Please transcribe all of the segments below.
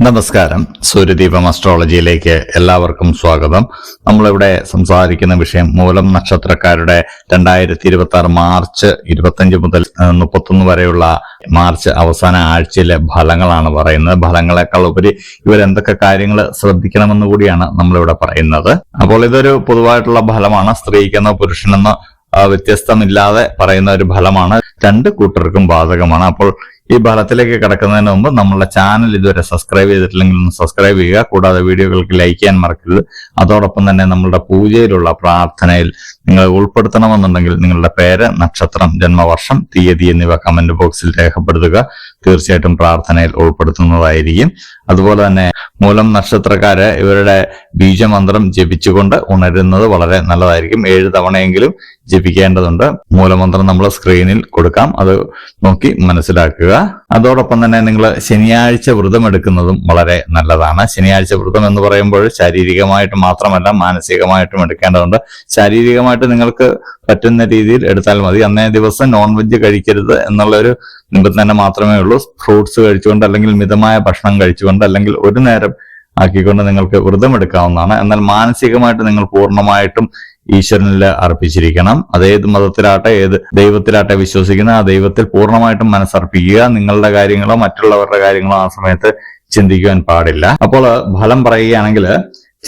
നമസ്കാരം. സൂര്യദീപം അസ്ട്രോളജിയിലേക്ക് എല്ലാവർക്കും സ്വാഗതം. നമ്മളിവിടെ സംസാരിക്കുന്ന വിഷയം മൂലം നക്ഷത്രക്കാരുടെ 2026 മാർച്ച് 25 മുതൽ 31 വരെയുള്ള മാർച്ച് അവസാന ആഴ്ചയിലെ ഫലങ്ങളാണ് പറയുന്നത്. ഫലങ്ങളെക്കാൾ ഉപരി ഇവരെന്തൊക്കെ കാര്യങ്ങൾ ശ്രദ്ധിക്കണമെന്ന് കൂടിയാണ് നമ്മളിവിടെ പറയുന്നത്. അപ്പോൾ ഇതൊരു പൊതുവായിട്ടുള്ള ഫലമാണ്. സ്ത്രീക്കെന്നോ പുരുഷനെന്നോ വ്യത്യസ്തമില്ലാതെ പറയുന്ന ഒരു ഫലമാണ്. രണ്ട് കൂട്ടർക്കും ബാധകമാണ്. അപ്പോൾ ഈ ഫലത്തിലേക്ക് കടക്കുന്നതിന് മുമ്പ് നമ്മളുടെ ചാനൽ ഇതുവരെ സബ്സ്ക്രൈബ് ചെയ്തിട്ടില്ലെങ്കിൽ ഒന്ന് സബ്സ്ക്രൈബ് ചെയ്യുക. കൂടാതെ വീഡിയോകൾക്ക് ലൈക്ക് ചെയ്യാൻ മറക്കരുത്. അതോടൊപ്പം തന്നെ നമ്മളുടെ പൂജയിലുള്ള പ്രാർത്ഥനയിൽ നിങ്ങൾ ഉൾപ്പെടുത്തണമെന്നുണ്ടെങ്കിൽ നിങ്ങളുടെ പേര്, നക്ഷത്രം, ജന്മവർഷം, തീയതി എന്നിവ കമന്റ് ബോക്സിൽ രേഖപ്പെടുത്തുക. തീർച്ചയായിട്ടും പ്രാർത്ഥനയിൽ ഉൾപ്പെടുത്തുന്നതായിരിക്കും. അതുപോലെ തന്നെ മൂലം നക്ഷത്രക്കാര് ഇവരുടെ ബീജമന്ത്രം ജപിച്ചുകൊണ്ട് ഉണരുന്നത് വളരെ നല്ലതായിരിക്കും. 7 തവണയെങ്കിലും ജപിക്കേണ്ടതുണ്ട്. മൂലമന്ത്രം നമ്മൾ സ്ക്രീനിൽ കൊടുക്കാം, അത് നോക്കി മനസ്സിലാക്കുക. അതോടൊപ്പം തന്നെ നിങ്ങൾ ശനിയാഴ്ച വ്രതം എടുക്കുന്നതും വളരെ നല്ലതാണ്. ശനിയാഴ്ച വ്രതം എന്ന് പറയുമ്പോൾ ശാരീരികമായിട്ട് മാത്രമല്ല മാനസികമായിട്ടും എടുക്കേണ്ടതുണ്ട്. ശാരീരികമായിട്ട് നിങ്ങൾക്ക് പറ്റുന്ന രീതിയിൽ എടുത്താൽ മതി. അന്നേ ദിവസം നോൺ വെജ് കഴിക്കരുത് എന്നുള്ളൊരു നിബന്ധന മാത്രമേ ഉള്ളൂ. ഫ്രൂട്ട്സ് കഴിച്ചുകൊണ്ട് അല്ലെങ്കിൽ മിതമായ ഭക്ഷണം കഴിച്ചുകൊണ്ട് അല്ലെങ്കിൽ ഒരു നേരം ആക്കിക്കൊണ്ട് നിങ്ങൾക്ക് വ്രതം എടുക്കാവുന്നതാണ്. എന്നാൽ മാനസികമായിട്ട് നിങ്ങൾ പൂർണ്ണമായിട്ടും ഈശ്വരനിൽ അർപ്പിച്ചിരിക്കണം. അതേത് മതത്തിലാട്ടെ ഏത് ദൈവത്തിലാട്ടെ വിശ്വസിക്കുന്ന ആ ദൈവത്തിൽ പൂർണ്ണമായിട്ടും മനസ്സർപ്പിക്കുക. നിങ്ങളുടെ കാര്യങ്ങളോ മറ്റുള്ളവരുടെ കാര്യങ്ങളോ ആ സമയത്ത് ചിന്തിക്കുവാൻ പാടില്ല. അപ്പോൾ ഫലം പറയുകയാണെങ്കിൽ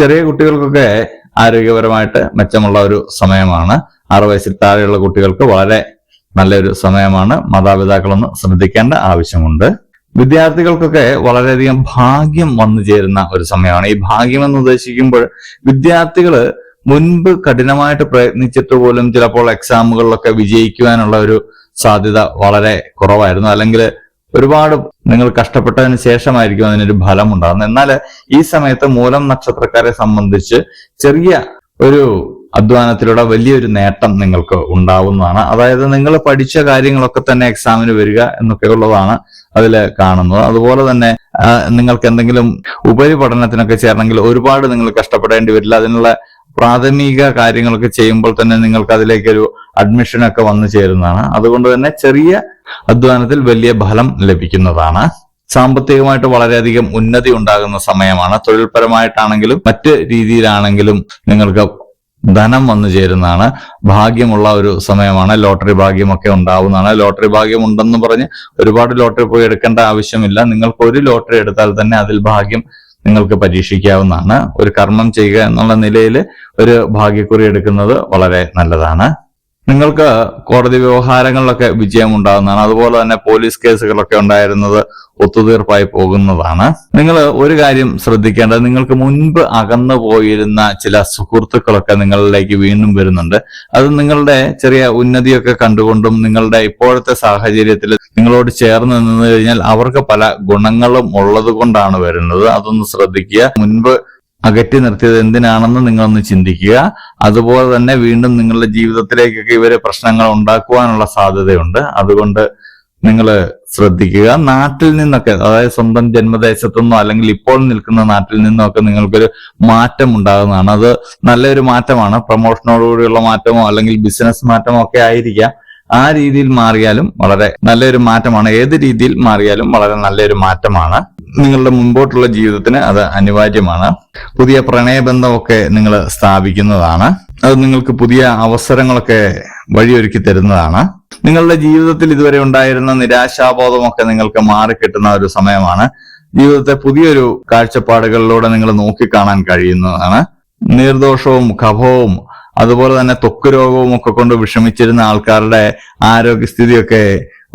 ചെറിയ കുട്ടികൾക്കൊക്കെ ആരോഗ്യപരമായിട്ട് മെച്ചമുള്ള ഒരു സമയമാണ്. 6 വയസ്സിൽ താഴെയുള്ള കുട്ടികൾക്ക് വളരെ നല്ലൊരു സമയമാണ്. മാതാപിതാക്കളൊന്ന് ശ്രദ്ധിക്കേണ്ട ആവശ്യമുണ്ട്. വിദ്യാർത്ഥികൾക്കൊക്കെ വളരെയധികം ഭാഗ്യം വന്നു ചേരുന്ന ഒരു സമയമാണ്. ഈ ഭാഗ്യം എന്ന് ഉദ്ദേശിക്കുമ്പോൾ വിദ്യാർത്ഥികള് മുൻപ് കഠിനമായിട്ട് പ്രയത്നിച്ചിട്ട് പോലും ചിലപ്പോൾ എക്സാമുകളിലൊക്കെ വിജയിക്കുവാനുള്ള ഒരു സാധ്യത വളരെ കുറവായിരുന്നു. അല്ലെങ്കിൽ ഒരുപാട് നിങ്ങൾ കഷ്ടപ്പെട്ടതിന് ശേഷമായിരിക്കും അതിനൊരു ഫലം ഉണ്ടാകുന്നത്. എന്നാൽ ഈ സമയത്ത് മൂലം നക്ഷത്രക്കാരെ സംബന്ധിച്ച് ചെറിയ ഒരു അധ്വാനത്തിലൂടെ വലിയൊരു നേട്ടം നിങ്ങൾക്ക് ഉണ്ടാവുന്നതാണ്. അതായത് നിങ്ങൾ പഠിച്ച കാര്യങ്ങളൊക്കെ തന്നെ എക്സാമിന് വരിക എന്നൊക്കെ ഉള്ളതാണ് അതിൽ കാണുന്നത്. അതുപോലെ തന്നെ നിങ്ങൾക്ക് എന്തെങ്കിലും ഉപരിപഠനത്തിനൊക്കെ ചേരണമെങ്കിൽ ഒരുപാട് നിങ്ങൾ കഷ്ടപ്പെടേണ്ടി വരില്ല. അതിനുള്ള പ്രാഥമിക കാര്യങ്ങളൊക്കെ ചെയ്യുമ്പോൾ തന്നെ നിങ്ങൾക്ക് അതിലേക്കൊരു അഡ്മിഷനൊക്കെ വന്നു ചേരുന്നതാണ്. അതുകൊണ്ട് തന്നെ ചെറിയ അധ്വാനത്തിൽ വലിയ ഫലം ലഭിക്കുന്നതാണ്. സാമ്പത്തികമായിട്ട് വളരെയധികം ഉന്നതി ഉണ്ടാകുന്ന സമയമാണ്. തൊഴിൽപരമായിട്ടാണെങ്കിലും മറ്റ് രീതിയിലാണെങ്കിലും നിങ്ങൾക്ക് ധനം വന്നു ചേരുന്നതാണ്. ഭാഗ്യമുള്ള ഒരു സമയമാണ്. ലോട്ടറി ഭാഗ്യമൊക്കെ ഉണ്ടാവുന്നതാണ്. ലോട്ടറി ഭാഗ്യം ഉണ്ടെന്ന് പറഞ്ഞ് ഒരുപാട് ലോട്ടറി പോയി എടുക്കേണ്ട ആവശ്യമില്ല. നിങ്ങൾക്ക് ഒരു ലോട്ടറി എടുത്താൽ തന്നെ അതിൽ ഭാഗ്യം നിങ്ങൾക്ക് പരീക്ഷിക്കാവുന്നതാണ്. ഒരു കർമ്മം ചെയ്യുക എന്നുള്ള നിലയിൽ ഒരു ഭാഗ്യക്കുറി എടുക്കുന്നത് വളരെ നല്ലതാണ്. നിങ്ങൾക്ക് കോടതി വ്യവഹാരങ്ങളിലൊക്കെ വിജയം ഉണ്ടാകുന്നതാണ്. അതുപോലെ തന്നെ പോലീസ് കേസുകളൊക്കെ ഉണ്ടായിരുന്നത് ഒത്തുതീർപ്പായി പോകുന്നതാണ്. നിങ്ങൾ ഒരു കാര്യം ശ്രദ്ധിക്കേണ്ടത്, നിങ്ങൾക്ക് മുൻപ് അകന്നു പോയിരുന്ന ചില സുഹൃത്തുക്കളൊക്കെ നിങ്ങളിലേക്ക് വീണ്ടും വരുന്നുണ്ട്. അത് നിങ്ങളുടെ ചെറിയ ഉന്നതിയൊക്കെ കണ്ടുകൊണ്ടും നിങ്ങളുടെ ഇപ്പോഴത്തെ സാഹചര്യത്തിൽ നിങ്ങളോട് ചേർന്ന് നിന്ന് കഴിഞ്ഞാൽ അവർക്ക് പല ഗുണങ്ങളും ഉള്ളത് കൊണ്ടാണ് വരുന്നത്. അതൊന്ന് ശ്രദ്ധിക്കുക. മുൻപ് അകറ്റി നിർത്തിയത് എന്തിനാണെന്ന് നിങ്ങളൊന്ന് ചിന്തിക്കുക. അതുപോലെ തന്നെ വീണ്ടും നിങ്ങളുടെ ജീവിതത്തിലേക്കൊക്കെ ഇവര് പ്രശ്നങ്ങൾ ഉണ്ടാക്കുവാനുള്ള സാധ്യതയുണ്ട്. അതുകൊണ്ട് നിങ്ങൾ ശ്രദ്ധിക്കുക. നാട്ടിൽ നിന്നൊക്കെ, അതായത് സ്വന്തം ജന്മദേശത്തു നിന്നോ അല്ലെങ്കിൽ ഇപ്പോൾ നിൽക്കുന്ന നാട്ടിൽ നിന്നോ ഒക്കെ നിങ്ങൾക്കൊരു മാറ്റം ഉണ്ടാകുന്നതാണ്. അത് നല്ലൊരു മാറ്റമാണ്. പ്രൊമോഷനോടുകൂടിയുള്ള മാറ്റമോ അല്ലെങ്കിൽ ബിസിനസ് മാറ്റമോ ഒക്കെ ആയിരിക്കാം. ആ രീതിയിൽ മാറിയാലും വളരെ നല്ലൊരു മാറ്റമാണ്. ഏത് രീതിയിൽ മാറിയാലും വളരെ നല്ലൊരു മാറ്റമാണ്. നിങ്ങളുടെ മുമ്പോട്ടുള്ള ജീവിതത്തിന് അത് അനിവാര്യമാണ്. പുതിയ പ്രണയബന്ധമൊക്കെ നിങ്ങൾ സ്ഥാപിക്കുന്നതാണ്. അത് നിങ്ങൾക്ക് പുതിയ അവസരങ്ങളൊക്കെ വഴിയൊരുക്കി തരുന്നതാണ്. നിങ്ങളുടെ ജീവിതത്തിൽ ഇതുവരെ ഉണ്ടായിരുന്ന നിരാശാബോധമൊക്കെ നിങ്ങൾക്ക് മാറിക്കിട്ടുന്ന ഒരു സമയമാണ്. ജീവിതത്തെ പുതിയൊരു കാഴ്ചപ്പാടുകളിലൂടെ നിങ്ങൾ നോക്കിക്കാണാൻ കഴിയുന്നതാണ്. നീർദോഷവും കഫവും അതുപോലെ തന്നെ ത്വക്ക് രോഗവും ഒക്കെ കൊണ്ട് വിഷമിച്ചിരുന്ന ആൾക്കാരുടെ ആരോഗ്യസ്ഥിതിയൊക്കെ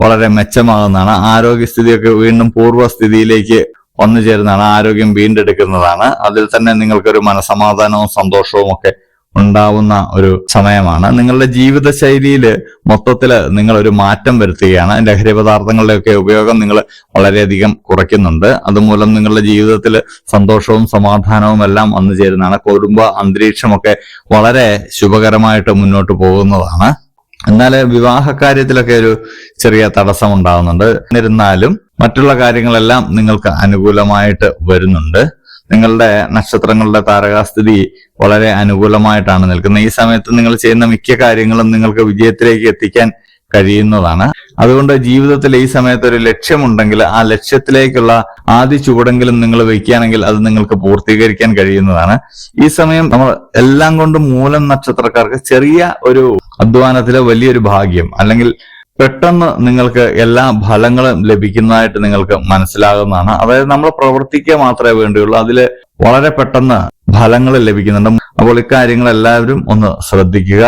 വളരെ മെച്ചമാകുന്നതാണ്. ആരോഗ്യസ്ഥിതിയൊക്കെ വീണ്ടും പൂർവ്വസ്ഥിതിയിലേക്ക് വന്നു ചേരുന്നതാണ്. ആരോഗ്യം വീണ്ടെടുക്കുന്നതാണ്. അതിൽ തന്നെ നിങ്ങൾക്കൊരു മനസമാധാനവും സന്തോഷവും ഒക്കെ ഉണ്ടാവുന്ന ഒരു സമയമാണ്. നിങ്ങളുടെ ജീവിതശൈലിയിൽ മൊത്തത്തിൽ നിങ്ങൾ ഒരു മാറ്റം വരുത്തുകയാണ്. ലഹരി പദാർത്ഥങ്ങളുടെയൊക്കെ ഉപയോഗം നിങ്ങൾ വളരെയധികം കുറയ്ക്കുന്നുണ്ട്. അതുമൂലം നിങ്ങളുടെ ജീവിതത്തിൽ സന്തോഷവും സമാധാനവും എല്ലാം വന്നു ചേരുന്നതാണ്. കുടുംബ അന്തരീക്ഷമൊക്കെ വളരെ ശുഭകരമായിട്ട് മുന്നോട്ട് പോകുന്നതാണ്. എന്നാൽ വിവാഹകാര്യത്തിലൊക്കെ ഒരു ചെറിയ തടസ്സം ഉണ്ടാകുന്നുണ്ട്. എന്നിരുന്നാലും മറ്റുള്ള കാര്യങ്ങളെല്ലാം നിങ്ങൾക്ക് അനുകൂലമായിട്ട് വരുന്നുണ്ട്. നിങ്ങളുടെ നക്ഷത്രങ്ങളുടെ താരകാസ്ഥിതി വളരെ അനുകൂലമായിട്ടാണ് നിൽക്കുന്നത്. ഈ സമയത്ത് നിങ്ങൾ ചെയ്യുന്ന മിക്ക കാര്യങ്ങളും നിങ്ങൾക്ക് വിജയത്തിലേക്ക് എത്തിക്കാൻ കഴിയുന്നതാണ്. അതുകൊണ്ട് ജീവിതത്തിൽ ഈ സമയത്ത് ഒരു ലക്ഷ്യമുണ്ടെങ്കിൽ ആ ലക്ഷ്യത്തിലേക്കുള്ള ആദ്യ ചുവടെങ്കിലും നിങ്ങൾ വെക്കുകയാണെങ്കിൽ അത് നിങ്ങൾക്ക് പൂർത്തീകരിക്കാൻ കഴിയുന്നതാണ്. ഈ സമയം നമ്മൾ എല്ലാം കൊണ്ടും മൂലം നക്ഷത്രക്കാർക്ക് ചെറിയ ഒരു അധ്വാനത്തിലെ വലിയൊരു ഭാഗ്യം, അല്ലെങ്കിൽ പെട്ടെന്ന് നിങ്ങൾക്ക് എല്ലാ ഫലങ്ങളും ലഭിക്കുന്നതായിട്ട് നിങ്ങൾക്ക് മനസ്സിലാകുന്നതാണ്. അതായത് നമ്മൾ പ്രവർത്തിക്കുക മാത്രമേ വേണ്ടിയുള്ളൂ, അതിൽ വളരെ പെട്ടെന്ന് ഫലങ്ങൾ ലഭിക്കുന്നുണ്ട്. അപ്പോൾ ഇക്കാര്യങ്ങൾ എല്ലാവരും ഒന്ന് ശ്രദ്ധിക്കുക.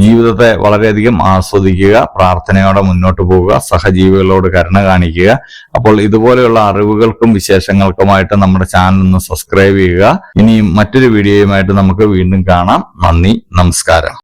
ജീവിതത്തെ വളരെയധികം ആസ്വദിക്കുക, പ്രാർത്ഥനയോടെ മുന്നോട്ട് പോവുക, സഹജീവികളോട് കരുണ കാണിക്കുക. അപ്പോൾ ഇതുപോലെയുള്ള അറിവുകൾക്കും വിശേഷങ്ങൾക്കുമായിട്ട് നമ്മുടെ ചാനൽ ഒന്ന് സബ്സ്ക്രൈബ് ചെയ്യുക. ഇനിയും മറ്റൊരു വീഡിയോയുമായിട്ട് നമുക്ക് വീണ്ടും കാണാം. നന്ദി, നമസ്കാരം.